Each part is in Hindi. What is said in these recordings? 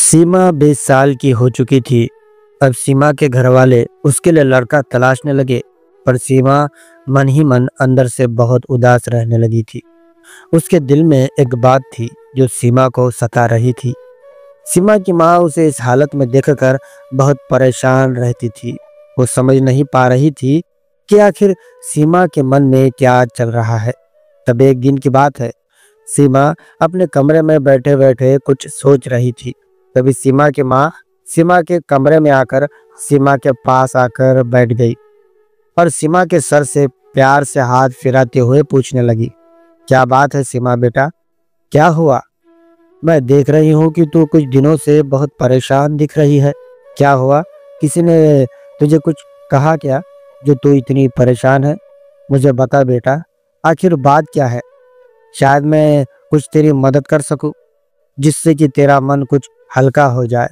सीमा 20 साल की हो चुकी थी। अब सीमा के घरवाले उसके लिए लड़का तलाशने लगे, पर सीमा मन ही मन अंदर से बहुत उदास रहने लगी थी। उसके दिल में एक बात थी जो सीमा को सता रही थी। सीमा की माँ उसे इस हालत में देखकर बहुत परेशान रहती थी। वो समझ नहीं पा रही थी कि आखिर सीमा के मन में क्या चल रहा है। तब एक दिन की बात है, सीमा अपने कमरे में बैठे बैठे कुछ सोच रही थी। तभी सीमा की माँ सीमा के कमरे में आकर सीमा के पास आकर बैठ गई और सीमा के सर से प्यार से हाथ फिराते हुए पूछने लगी, क्या बात है सीमा बेटा, क्या हुआ? मैं देख रही हूँ कि तू कुछ दिनों से बहुत परेशान दिख रही है। क्या हुआ? किसी ने तुझे कुछ कहा क्या जो तू इतनी परेशान है? मुझे बता बेटा, आखिर बात क्या है? शायद मैं कुछ तेरी मदद कर सकूं, जिससे कि तेरा मन कुछ हल्का हो जाए।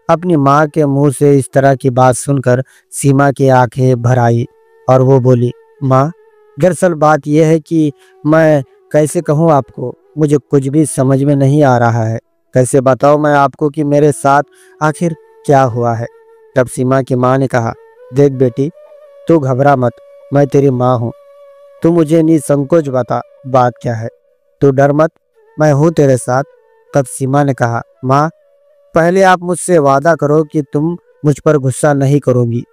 अपनी माँ के मुंह से इस तरह की बात सुनकर सीमा की आंखें भर आई और वो बोली, माँ, दरअसल बात यह है कि मैं कैसे कहूँ आपको, मुझे कुछ भी समझ में नहीं आ रहा है। कैसे बताऊँ मैं आपको कि मेरे साथ आखिर क्या हुआ है? तब सीमा की माँ ने कहा, देख बेटी, तू घबरा मत, मैं तेरी माँ हूँ। तू मुझे निसंकोच बता, बात क्या है? तू डर मत, मैं हूँ तेरे साथ। तब सीमा ने कहा, माँ, पहले आप मुझसे वादा करो कि तुम मुझ पर गुस्सा नहीं करोगी,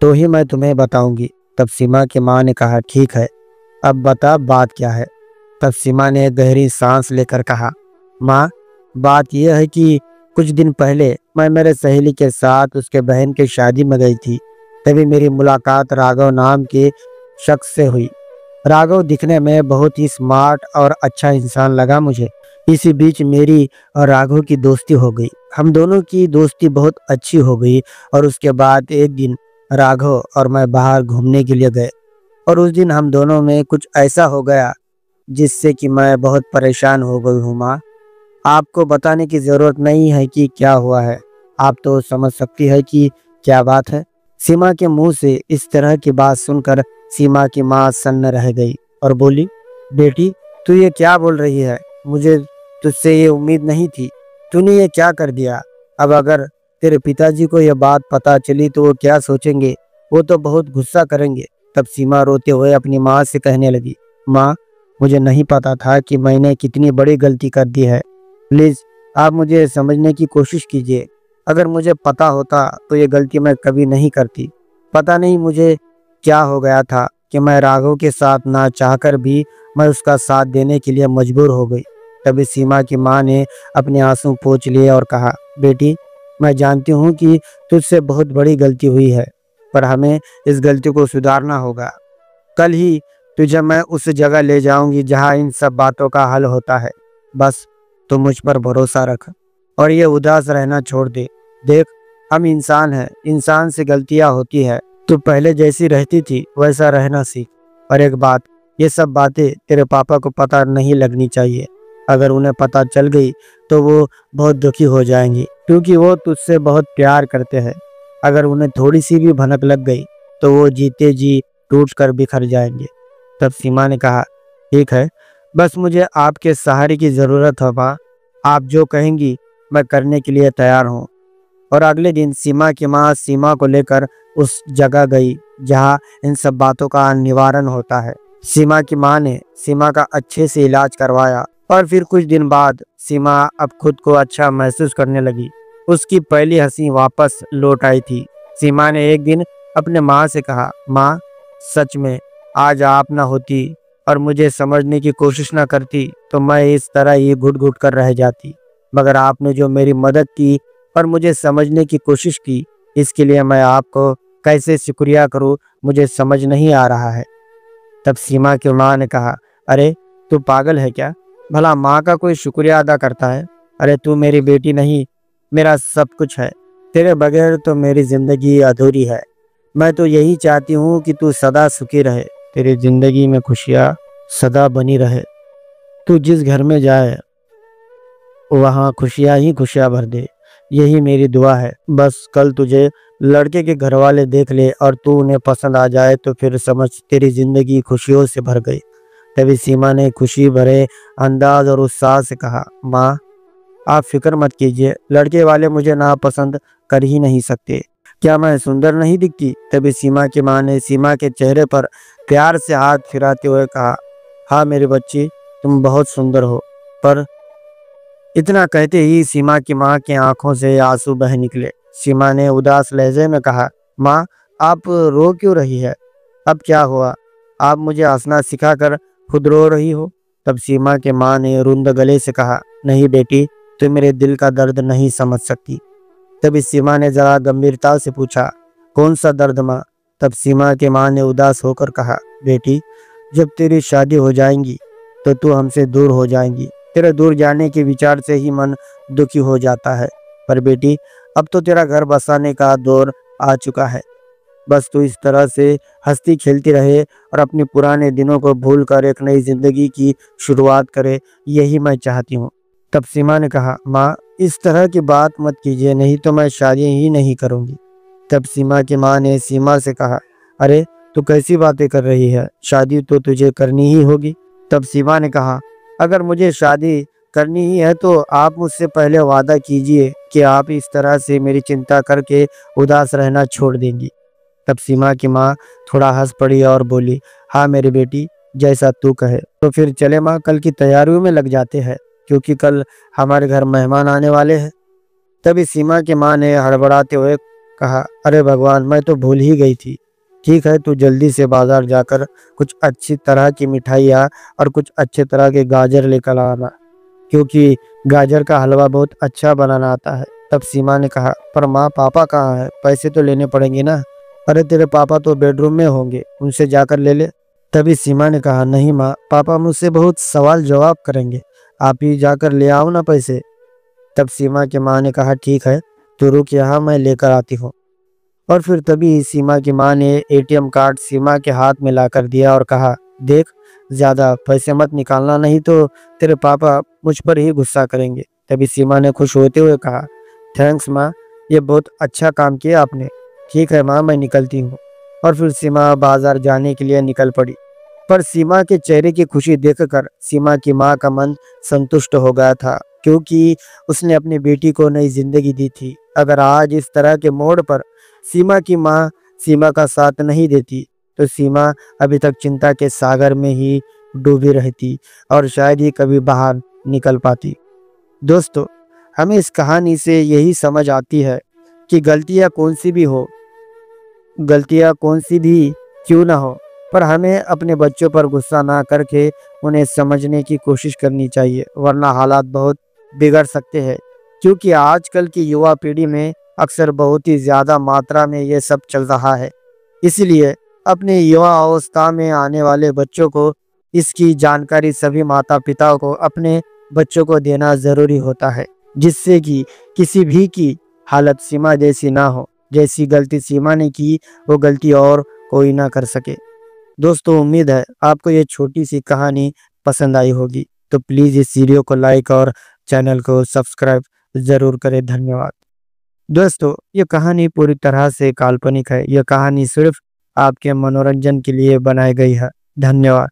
तो ही मैं तुम्हें बताऊंगी। तब सीमा की माँ ने कहा, ठीक है, अब बता बात क्या है? तब सीमा ने गहरी सांस लेकर कहा, माँ, बात यह है कि कुछ दिन पहले मैं मेरे सहेली के साथ उसके बहन की शादी में गई थी। तभी मेरी मुलाकात राघव नाम के शख्स से हुई। राघव दिखने में बहुत ही स्मार्ट और अच्छा इंसान लगा मुझे। इसी बीच मेरी और राघव की दोस्ती हो गई। हम दोनों की दोस्ती बहुत अच्छी हो गई और उसके बाद एक दिन राघव और मैं बाहर घूमने के लिए गए और उस दिन हम दोनों में कुछ ऐसा हो गया जिससे कि मैं बहुत परेशान हो गई हूँ। माँ, आपको बताने की ज़रूरत नहीं है कि क्या हुआ है, आप तो समझ सकती है कि क्या बात है। सीमा के मुंह से इस तरह की बात सुनकर सीमा की माँ सन्न रह गई और बोली, बेटी, तू ये क्या बोल रही है? मुझे तुझसे ये उम्मीद नहीं थी। तूने ये क्या कर दिया? अब अगर तेरे पिताजी को यह बात पता चली तो वो क्या सोचेंगे? वो तो बहुत गुस्सा करेंगे। तब सीमा रोते हुए अपनी माँ से कहने लगी, माँ, मुझे नहीं पता था कि मैंने कितनी बड़ी गलती कर दी है। प्लीज़ आप मुझे समझने की कोशिश कीजिए। अगर मुझे पता होता तो ये गलती मैं कभी नहीं करती। पता नहीं मुझे क्या हो गया था कि मैं राघव के साथ ना चाहकर भी मैं उसका साथ देने के लिए मजबूर हो गई। तभी सीमा की माँ ने अपने आंसू पोंछ लिए और कहा, बेटी, मैं जानती हूँ कि तुझसे बहुत बड़ी गलती हुई है, पर हमें इस गलती को सुधारना होगा। कल ही तुझे मैं उस जगह ले जाऊंगी जहाँ इन सब बातों का हल होता है। बस तू मुझ पर भरोसा रख और ये उदास रहना छोड़ दे। देख, हम इंसान हैं, इंसान से गलतियाँ होती है। तू पहले जैसी रहती थी वैसा रहना सीख। और एक बात, ये सब बातें तेरे पापा को पता नहीं लगनी चाहिए। अगर उन्हें पता चल गई तो वो बहुत दुखी हो जाएंगी, क्योंकि वो तुझसे बहुत प्यार करते हैं। अगर उन्हें थोड़ी सी भी भनक लग गई तो वो जीते जी टूट कर बिखर जाएंगे। तब सीमा ने कहा, ठीक है, बस मुझे आपके सहारे की ज़रूरत है माँ। आप जो कहेंगी मैं करने के लिए तैयार हूँ। और अगले दिन सीमा की माँ सीमा को लेकर उस जगह गई जहाँ इन सब बातों का निवारण होता है। सीमा की माँ ने सीमा का अच्छे से इलाज करवाया और फिर कुछ दिन बाद सीमा अब खुद को अच्छा महसूस करने लगी। उसकी पहली हंसी वापस लौट आई थी। सीमा ने एक दिन अपने माँ से कहा, माँ, सच में आज आप ना होती और मुझे समझने की कोशिश ना करती तो मैं इस तरह ही घुट घुट कर रह जाती। मगर आपने जो मेरी मदद की और मुझे समझने की कोशिश की, इसके लिए मैं आपको कैसे शुक्रिया करूं, मुझे समझ नहीं आ रहा है। तब सीमा की माँ ने कहा, अरे तू पागल है क्या? भला माँ का कोई शुक्रिया अदा करता है? अरे तू मेरी बेटी नहीं, मेरा सब कुछ है। तेरे बगैर तो मेरी जिंदगी अधूरी है। मैं तो यही चाहती हूँ कि तू सदा सुखी रहे, तेरी जिंदगी में खुशियाँ सदा बनी रहे। तू जिस घर में जाए वहाँ खुशियाँ ही खुशियाँ भर दे, यही मेरी दुआ है। बस कल तुझे लड़के के घर वाले देख ले और तू उन्हें पसंद आ जाए तो फिर समझ तेरी जिंदगी खुशियों से भर गई। तभी सीमा ने खुशी भरे अंदाज और उत्साह से कहा, माँ, आप फिक्र मत कीजिए, लड़के वाले मुझे नापसंद कर ही नहीं सकते। क्या मैं सुंदर नहीं दिखती? तभी सीमा की माँ ने सीमा के चेहरे पर प्यार से हाथ फिराते हुए कहा, हाँ मेरी बच्ची, तुम बहुत सुंदर हो। पर इतना कहते ही सीमा की माँ की आंखों से आंसू बह निकले। सीमा ने उदास लहजे में कहा, माँ, आप रो क्यों रही है? अब क्या हुआ? आप मुझे हंसना सिखाकर खुद रो रही हो? तब सीमा के माँ ने रुंद गले से कहा, नहीं बेटी, तुम मेरे दिल का दर्द नहीं समझ सकती। तभी सीमा ने जरा गंभीरता से पूछा, कौन सा दर्द माँ? तब सीमा के माँ ने उदास होकर कहा, बेटी, जब तेरी शादी हो जाएगी तो तू हमसे दूर हो जाएगी। तेरे दूर जाने के विचार से ही मन दुखी हो जाता है। पर बेटी, अब तो तेरा घर बसाने का दौर आ चुका है। बस तू इस तरह से हंसती खेलती रहे और अपने पुराने दिनों को भूल कर एक नई जिंदगी की शुरुआत करे, यही मैं चाहती हूँ। तब सीमा ने कहा, माँ, इस तरह की बात मत कीजिए, नहीं तो मैं शादी ही नहीं करूँगी। तब सीमा की माँ ने सीमा से कहा, अरे तू कैसी बातें कर रही है? शादी तो तुझे करनी ही होगी। तब सीमा ने कहा, अगर मुझे शादी करनी ही है तो आप मुझसे पहले वादा कीजिए कि आप इस तरह से मेरी चिंता करके उदास रहना छोड़ देंगी। तब सीमा की माँ थोड़ा हंस पड़ी और बोली, हाँ मेरी बेटी, जैसा तू कहे। तो फिर चले माँ, कल की तैयारियों में लग जाते हैं, क्योंकि कल हमारे घर मेहमान आने वाले हैं। तभी सीमा की माँ ने हड़बड़ाते हुए कहा, अरे भगवान, मैं तो भूल ही गई थी। ठीक है, तू जल्दी से बाजार जाकर कुछ अच्छी तरह की मिठाइयाँ और कुछ अच्छे तरह के गाजर लेकर आना, क्योंकि गाजर का हलवा बहुत अच्छा बनाना आता है। तब सीमा ने कहा, पर माँ, पापा कहाँ है? पैसे तो लेने पड़ेंगे ना। अरे तेरे पापा तो बेडरूम में होंगे, उनसे जाकर ले ले। तभी सीमा ने कहा, नहीं माँ, पापा मुझसे बहुत सवाल जवाब करेंगे, आप ही जाकर ले आओ ना पैसे। तब सीमा की माँ ने कहा, ठीक है, तू रुक यहाँ, मैं लेकर आती हूँ। और फिर तभी सीमा की माँ ने एटीएम कार्ड सीमा के हाथ में लाकर दिया और कहा, देख, ज्यादा पैसे मत निकालना, नहीं तो तेरे पापा मुझ पर ही गुस्सा करेंगे। तभी सीमा ने खुश होते हुए कहा, थैंक्स माँ, ये बहुत अच्छा काम किया आपने। ठीक है माँ, मैं निकलती हूँ। और फिर सीमा बाजार जाने के लिए निकल पड़ी। पर सीमा के चेहरे की खुशी देखकर सीमा की माँ का मन संतुष्ट हो गया था, क्योंकि उसने अपनी बेटी को नई जिंदगी दी थी। अगर आज इस तरह के मोड़ पर सीमा की माँ सीमा का साथ नहीं देती तो सीमा अभी तक चिंता के सागर में ही डूबी रहती और शायद ही कभी बाहर निकल पाती। दोस्तों, हमें इस कहानी से यही समझ आती है कि गलतियाँ कौन सी भी क्यों ना हो, पर हमें अपने बच्चों पर गुस्सा ना करके उन्हें समझने की कोशिश करनी चाहिए, वरना हालात बहुत बिगड़ सकते हैं। क्योंकि आजकल की युवा पीढ़ी में अक्सर बहुत ही ज़्यादा मात्रा में ये सब चल रहा है। इसलिए अपने युवा अवस्था में आने वाले बच्चों को इसकी जानकारी सभी माता पिता को अपने बच्चों को देना ज़रूरी होता है, जिससे कि किसी भी की हालत सीमा जैसी ना हो। जैसी गलती सीमा ने की, वो गलती और कोई ना कर सके। दोस्तों, उम्मीद है आपको ये छोटी सी कहानी पसंद आई होगी। तो प्लीज़ इस वीडियो को लाइक और चैनल को सब्सक्राइब ज़रूर करें। धन्यवाद। दोस्तों, ये कहानी पूरी तरह से काल्पनिक है। यह कहानी सिर्फ आपके मनोरंजन के लिए बनाई गई है। धन्यवाद।